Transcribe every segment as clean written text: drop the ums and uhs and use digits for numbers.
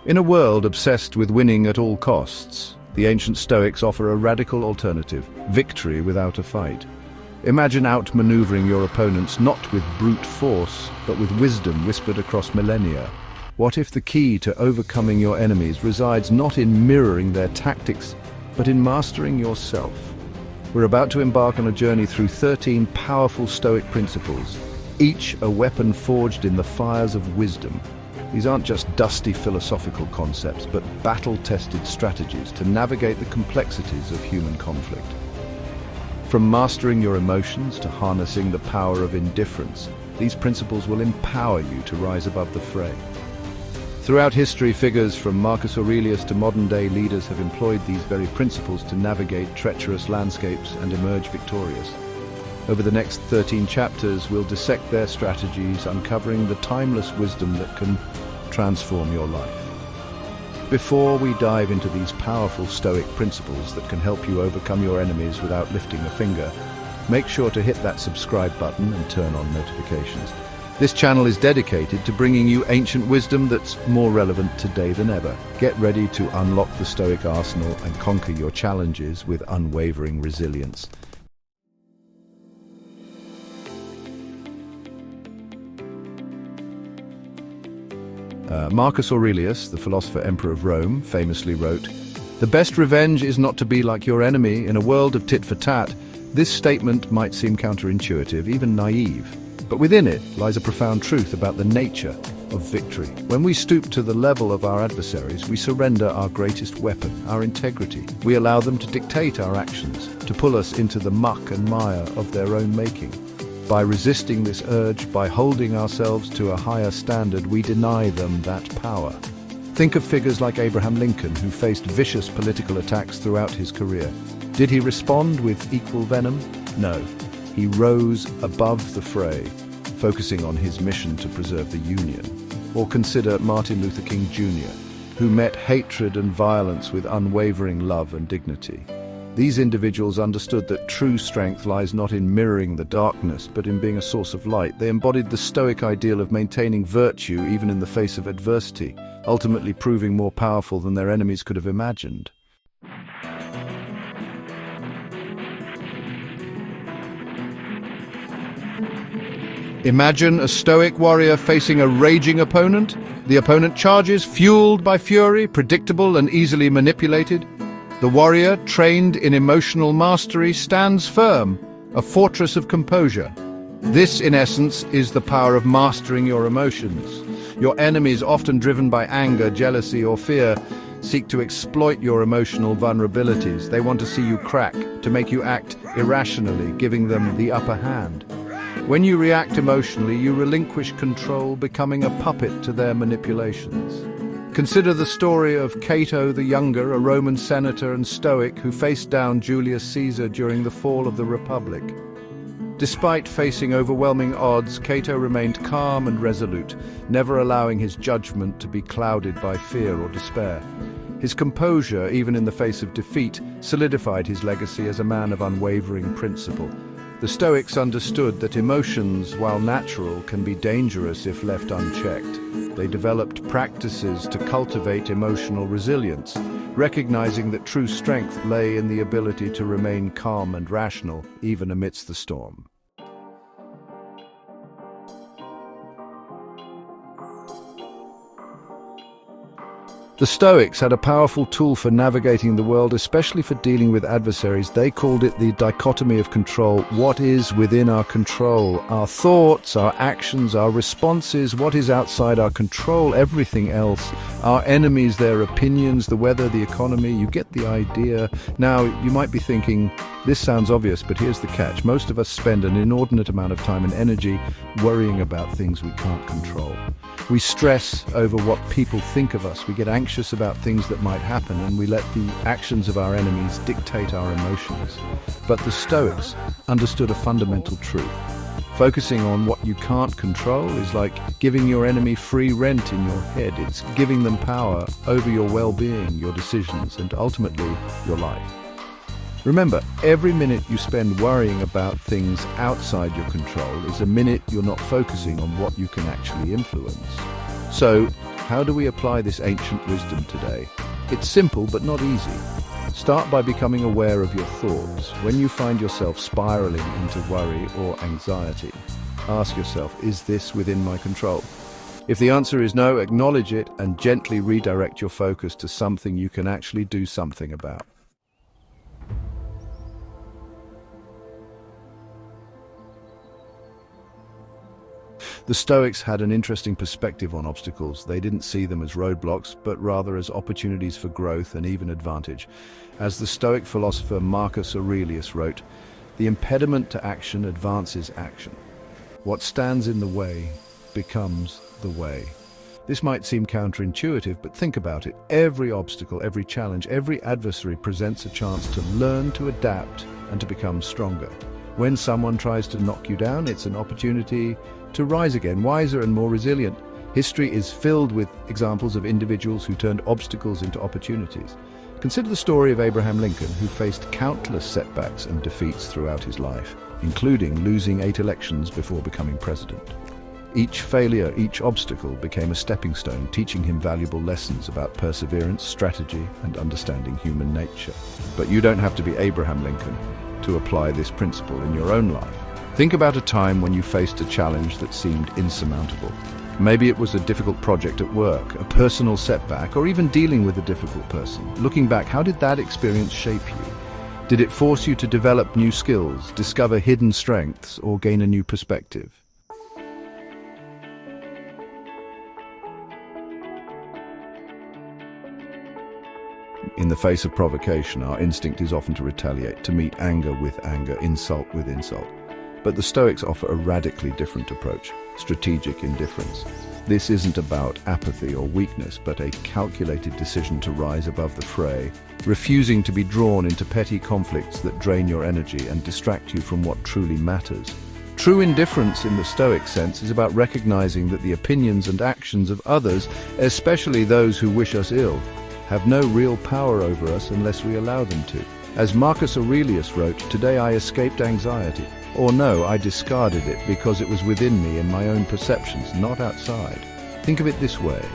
In a world obsessed with winning at all costs, the ancient Stoics offer a radical alternative: victory without a fight. Imagine outmaneuvering your opponents not with brute force, but with wisdom whispered across millennia. What if the key to overcoming your enemies resides not in mirroring their tactics, but in mastering yourself? We're about to embark on a journey through 13 powerful Stoic principles, each a weapon forged in the fires of wisdom. These aren't just dusty philosophical concepts, but battle-tested strategies to navigate the complexities of human conflict. From mastering your emotions to harnessing the power of indifference, these principles will empower you to rise above the fray. Throughout history, figures from Marcus Aurelius to modern-day leaders have employed these very principles to navigate treacherous landscapes and emerge victorious. Over the next 13 chapters, we'll dissect their strategies, uncovering the timeless wisdom that can transform your life. Before we dive into these powerful Stoic principles that can help you overcome your enemies without lifting a finger, make sure to hit that subscribe button and turn on notifications. This channel is dedicated to bringing you ancient wisdom that's more relevant today than ever. Get ready to unlock the Stoic arsenal and conquer your challenges with unwavering resilience. Marcus Aurelius, the philosopher emperor of Rome, famously wrote, "The best revenge is not to be like your enemy. In a world of tit for tat, this statement might seem counterintuitive, even naive. But within it lies a profound truth about the nature of victory. When we stoop to the level of our adversaries, we surrender our greatest weapon, our integrity. We allow them to dictate our actions, to pull us into the muck and mire of their own making. By resisting this urge, by holding ourselves to a higher standard, we deny them that power." Think of figures like Abraham Lincoln, who faced vicious political attacks throughout his career. Did he respond with equal venom? No. He rose above the fray, focusing on his mission to preserve the Union. Or consider Martin Luther King Jr., who met hatred and violence with unwavering love and dignity. These individuals understood that true strength lies not in mirroring the darkness, but in being a source of light. They embodied the Stoic ideal of maintaining virtue even in the face of adversity, ultimately proving more powerful than their enemies could have imagined. Imagine a Stoic warrior facing a raging opponent. The opponent charges, fueled by fury, predictable and easily manipulated. The warrior, trained in emotional mastery, stands firm, a fortress of composure. This, in essence, is the power of mastering your emotions. Your enemies, often driven by anger, jealousy, or fear, seek to exploit your emotional vulnerabilities. They want to see you crack, to make you act irrationally, giving them the upper hand. When you react emotionally, you relinquish control, becoming a puppet to their manipulations. Consider the story of Cato the Younger, a Roman senator and Stoic who faced down Julius Caesar during the fall of the Republic. Despite facing overwhelming odds, Cato remained calm and resolute, never allowing his judgment to be clouded by fear or despair. His composure, even in the face of defeat, solidified his legacy as a man of unwavering principle. The Stoics understood that emotions, while natural, can be dangerous if left unchecked. They developed practices to cultivate emotional resilience, recognizing that true strength lay in the ability to remain calm and rational, even amidst the storm. The Stoics had a powerful tool for navigating the world, especially for dealing with adversaries. They called it the Dichotomy of Control. What is within our control? Our thoughts, our actions, our responses. What is outside our control? Everything else. Our enemies, their opinions, the weather, the economy. You get the idea. Now, you might be thinking, this sounds obvious, but here's the catch. Most of us spend an inordinate amount of time and energy worrying about things we can't control. We stress over what people think of us. We get anxious about things that might happen, and we let the actions of our enemies dictate our emotions. But the Stoics understood a fundamental truth. Focusing on what you can't control is like giving your enemy free rent in your head. It's giving them power over your well-being, your decisions, and ultimately your life. Remember, every minute you spend worrying about things outside your control is a minute you're not focusing on what you can actually influence. So, How do we apply this ancient wisdom today? It's simple but not easy. Start by becoming aware of your thoughts. When you find yourself spiraling into worry or anxiety, ask yourself, is this within my control? If the answer is no, acknowledge it and gently redirect your focus to something you can actually do something about. The Stoics had an interesting perspective on obstacles. They didn't see them as roadblocks, but rather as opportunities for growth and even advantage. As the Stoic philosopher Marcus Aurelius wrote, "The impediment to action advances action. What stands in the way becomes the way." This might seem counterintuitive, but think about it. Every obstacle, every challenge, every adversary presents a chance to learn, to adapt, and to become stronger. When someone tries to knock you down, it's an opportunity to rise again, wiser and more resilient. History is filled with examples of individuals who turned obstacles into opportunities. Consider the story of Abraham Lincoln, who faced countless setbacks and defeats throughout his life, including losing 8 elections before becoming president. Each failure, each obstacle became a stepping stone, teaching him valuable lessons about perseverance, strategy, and understanding human nature. But you don't have to be Abraham Lincoln to apply this principle in your own life. Think about a time when you faced a challenge that seemed insurmountable. Maybe it was a difficult project at work, a personal setback, or even dealing with a difficult person. Looking back, how did that experience shape you? Did it force you to develop new skills, discover hidden strengths, or gain a new perspective? In the face of provocation, our instinct is often to retaliate, to meet anger with anger, insult with insult. But the Stoics offer a radically different approach: strategic indifference. This isn't about apathy or weakness, but a calculated decision to rise above the fray, refusing to be drawn into petty conflicts that drain your energy and distract you from what truly matters. True indifference in the Stoic sense is about recognizing that the opinions and actions of others, especially those who wish us ill, have no real power over us unless we allow them to. As Marcus Aurelius wrote, "Today I escaped anxiety." Or no, I discarded it because it was within me in my own perceptions, not outside. Think of it this way.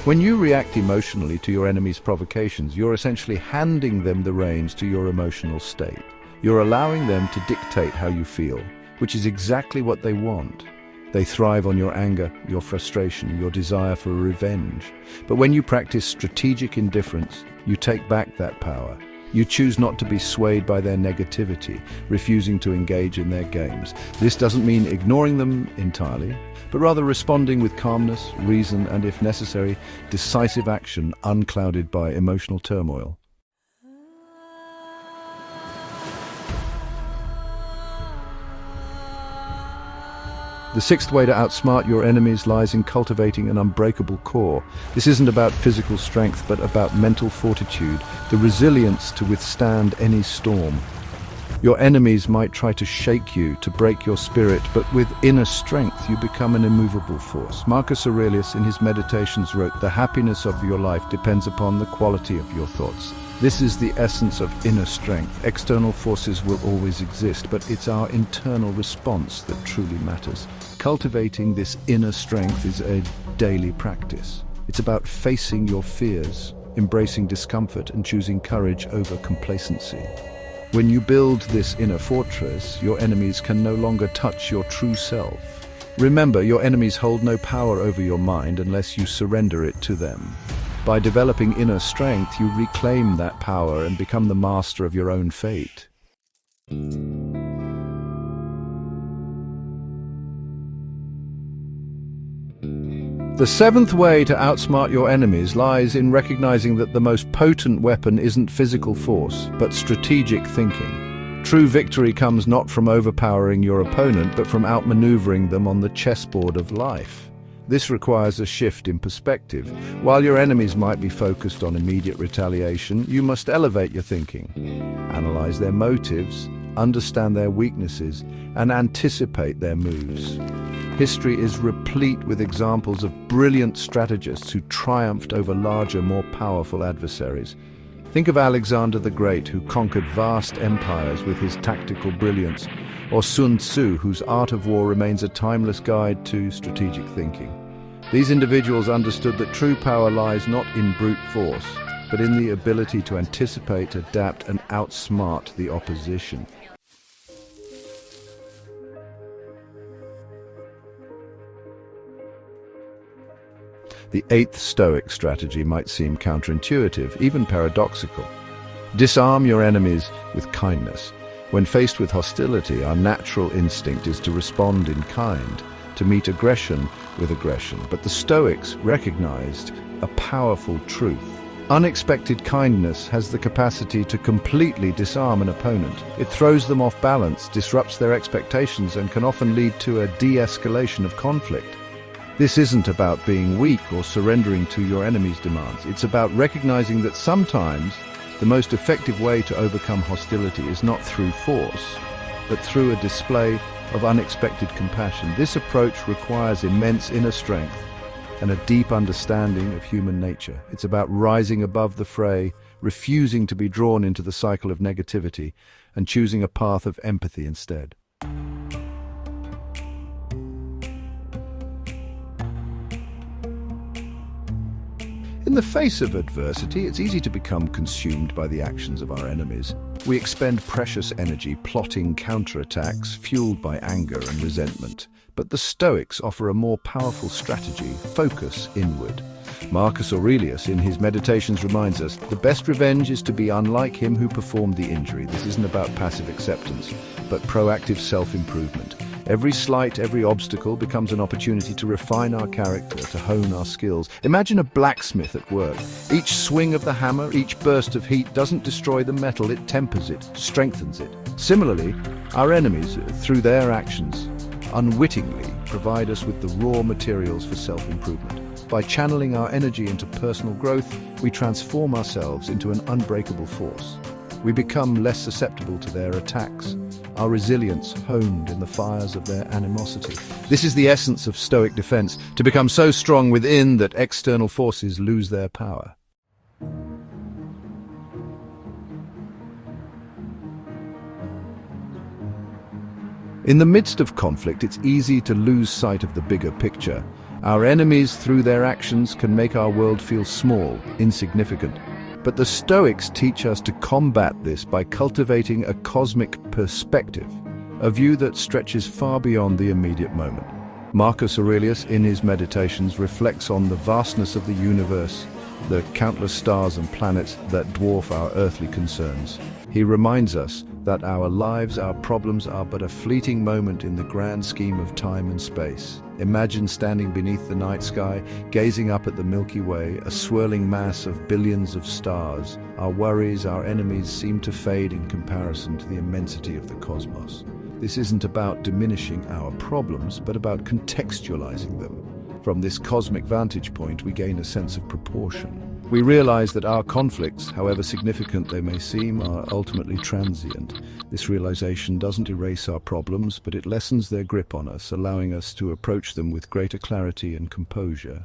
When you react emotionally to your enemy's provocations, you're essentially handing them the reins to your emotional state. You're allowing them to dictate how you feel, which is exactly what they want. They thrive on your anger, your frustration, your desire for revenge. But when you practice strategic indifference, you take back that power. You choose not to be swayed by their negativity, refusing to engage in their games. This doesn't mean ignoring them entirely, but rather responding with calmness, reason, and if necessary, decisive action unclouded by emotional turmoil. The sixth way to outsmart your enemies lies in cultivating an unbreakable core. This isn't about physical strength, but about mental fortitude, the resilience to withstand any storm. Your enemies might try to shake you, to break your spirit, but with inner strength you become an immovable force. Marcus Aurelius in his Meditations wrote, "The happiness of your life depends upon the quality of your thoughts." This is the essence of inner strength. External forces will always exist, but it's our internal response that truly matters. Cultivating this inner strength is a daily practice. It's about facing your fears, embracing discomfort, and choosing courage over complacency. When you build this inner fortress, your enemies can no longer touch your true self. Remember, your enemies hold no power over your mind unless you surrender it to them. By developing inner strength, you reclaim that power and become the master of your own fate. The seventh way to outsmart your enemies lies in recognizing that the most potent weapon isn't physical force, but strategic thinking. True victory comes not from overpowering your opponent, but from outmaneuvering them on the chessboard of life. This requires a shift in perspective. While your enemies might be focused on immediate retaliation, you must elevate your thinking. Analyze their motives, understand their weaknesses, and anticipate their moves. History is replete with examples of brilliant strategists who triumphed over larger, more powerful adversaries. Think of Alexander the Great, who conquered vast empires with his tactical brilliance, or Sun Tzu, whose art of war remains a timeless guide to strategic thinking. These individuals understood that true power lies not in brute force, but in the ability to anticipate, adapt, and outsmart the opposition. The eighth Stoic strategy might seem counterintuitive, even paradoxical. Disarm your enemies with kindness. When faced with hostility, our natural instinct is to respond in kind, to meet aggression with aggression. But the Stoics recognized a powerful truth. Unexpected kindness has the capacity to completely disarm an opponent. It throws them off balance, disrupts their expectations, and can often lead to a de-escalation of conflict. This isn't about being weak or surrendering to your enemy's demands. It's about recognizing that sometimes the most effective way to overcome hostility is not through force, but through a display of unexpected compassion. This approach requires immense inner strength and a deep understanding of human nature. It's about rising above the fray, refusing to be drawn into the cycle of negativity, and choosing a path of empathy instead. In the face of adversity, it's easy to become consumed by the actions of our enemies. We expend precious energy plotting counterattacks fueled by anger and resentment. But the Stoics offer a more powerful strategy: focus inward. Marcus Aurelius, in his Meditations, reminds us, the best revenge is to be unlike him who performed the injury. This isn't about passive acceptance, but proactive self-improvement. Every slight, every obstacle becomes an opportunity to refine our character, to hone our skills. Imagine a blacksmith at work. Each swing of the hammer, each burst of heat doesn't destroy the metal, it tempers it, strengthens it. Similarly, our enemies, through their actions, unwittingly provide us with the raw materials for self-improvement. By channeling our energy into personal growth, we transform ourselves into an unbreakable force. We become less susceptible to their attacks, our resilience honed in the fires of their animosity. This is the essence of Stoic defense, to become so strong within that external forces lose their power. In the midst of conflict, it's easy to lose sight of the bigger picture. Our enemies, through their actions, can make our world feel small, insignificant. But the Stoics teach us to combat this by cultivating a cosmic perspective, a view that stretches far beyond the immediate moment. Marcus Aurelius, in his Meditations, reflects on the vastness of the universe, the countless stars and planets that dwarf our earthly concerns. He reminds us that our lives, our problems, are but a fleeting moment in the grand scheme of time and space. Imagine standing beneath the night sky, gazing up at the Milky Way, a swirling mass of billions of stars. Our worries, our enemies seem to fade in comparison to the immensity of the cosmos. This isn't about diminishing our problems, but about contextualizing them. From this cosmic vantage point, we gain a sense of proportion. We realize that our conflicts, however significant they may seem, are ultimately transient. This realization doesn't erase our problems, but it lessens their grip on us, allowing us to approach them with greater clarity and composure.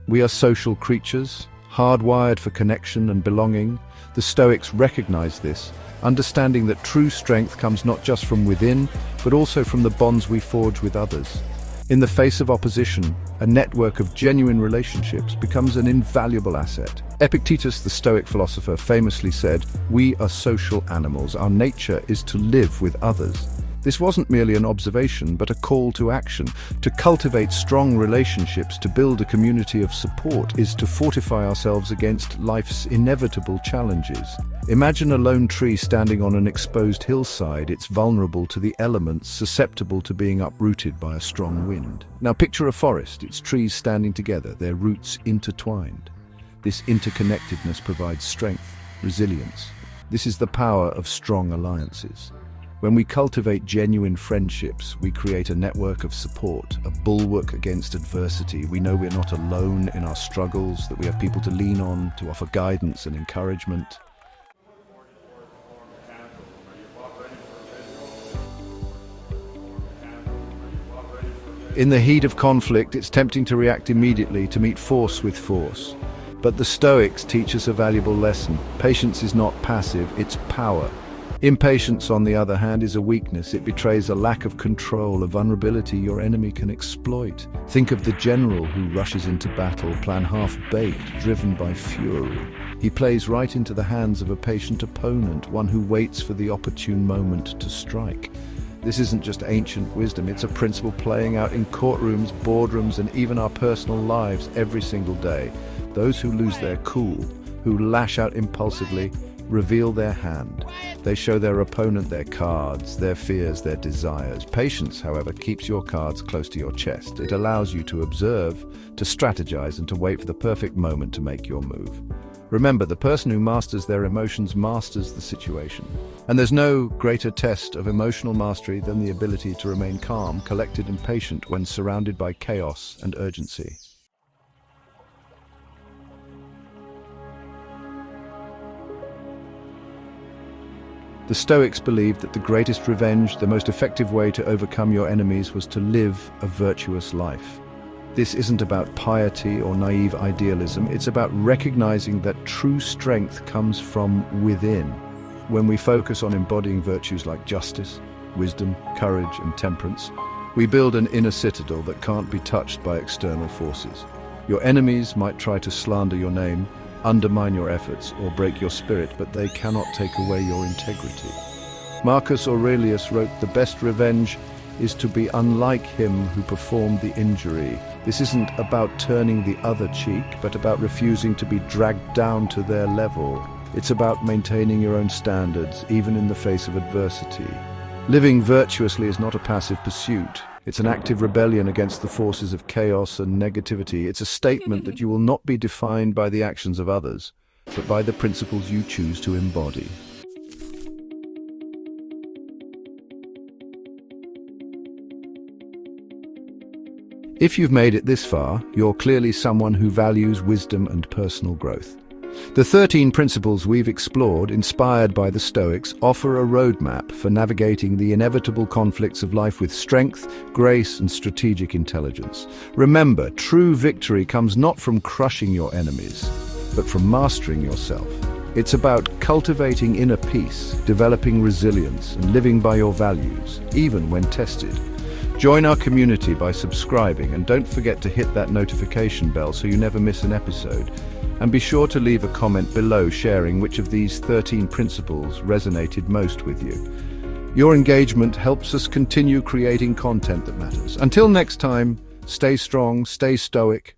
We are social creatures, hardwired for connection and belonging. The Stoics recognize this, understanding that true strength comes not just from within, but also from the bonds we forge with others. In the face of opposition, a network of genuine relationships becomes an invaluable asset. Epictetus, the Stoic philosopher, famously said, "We are social animals. Our nature is to live with others." This wasn't merely an observation, but a call to action. To cultivate strong relationships, to build a community of support, is to fortify ourselves against life's inevitable challenges. Imagine a lone tree standing on an exposed hillside. It's vulnerable to the elements, susceptible to being uprooted by a strong wind. Now picture a forest, its trees standing together, their roots intertwined. This interconnectedness provides strength, resilience. This is the power of strong alliances. When we cultivate genuine friendships, we create a network of support, a bulwark against adversity. We know we're not alone in our struggles, that we have people to lean on, to offer guidance and encouragement. In the heat of conflict, it's tempting to react immediately, to meet force with force. But the Stoics teach us a valuable lesson. Patience is not passive, it's power. Impatience, on the other hand, is a weakness. It betrays a lack of control, a vulnerability your enemy can exploit. Think of the general who rushes into battle, plan half-baked, driven by fury. He plays right into the hands of a patient opponent, one who waits for the opportune moment to strike. This isn't just ancient wisdom, it's a principle playing out in courtrooms, boardrooms, and even our personal lives every single day. Those who lose their cool, who lash out impulsively, reveal their hand. They show their opponent their cards, their fears, their desires. Patience, however, keeps your cards close to your chest. It allows you to observe, to strategize, and to wait for the perfect moment to make your move. Remember, the person who masters their emotions masters the situation. And there's no greater test of emotional mastery than the ability to remain calm, collected, and patient when surrounded by chaos and urgency. The Stoics believed that the greatest revenge, the most effective way to overcome your enemies, was to live a virtuous life. This isn't about piety or naive idealism, it's about recognizing that true strength comes from within. When we focus on embodying virtues like justice, wisdom, courage, and temperance, we build an inner citadel that can't be touched by external forces. Your enemies might try to slander your name, undermine your efforts, or break your spirit, but they cannot take away your integrity. Marcus Aurelius wrote, "The best revenge is to be unlike him who performed the injury." This isn't about turning the other cheek, but about refusing to be dragged down to their level. It's about maintaining your own standards, even in the face of adversity. Living virtuously is not a passive pursuit. It's an active rebellion against the forces of chaos and negativity. It's a statement that you will not be defined by the actions of others, but by the principles you choose to embody. If you've made it this far, you're clearly someone who values wisdom and personal growth. The 13 principles we've explored, inspired by the Stoics, offer a roadmap for navigating the inevitable conflicts of life with strength, grace, and strategic intelligence. Remember, true victory comes not from crushing your enemies, but from mastering yourself. It's about cultivating inner peace, developing resilience, and living by your values, even when tested. Join our community by subscribing, and don't forget to hit that notification bell so you never miss an episode. And be sure to leave a comment below sharing which of these 13 principles resonated most with you. Your engagement helps us continue creating content that matters. Until next time, stay strong, stay stoic,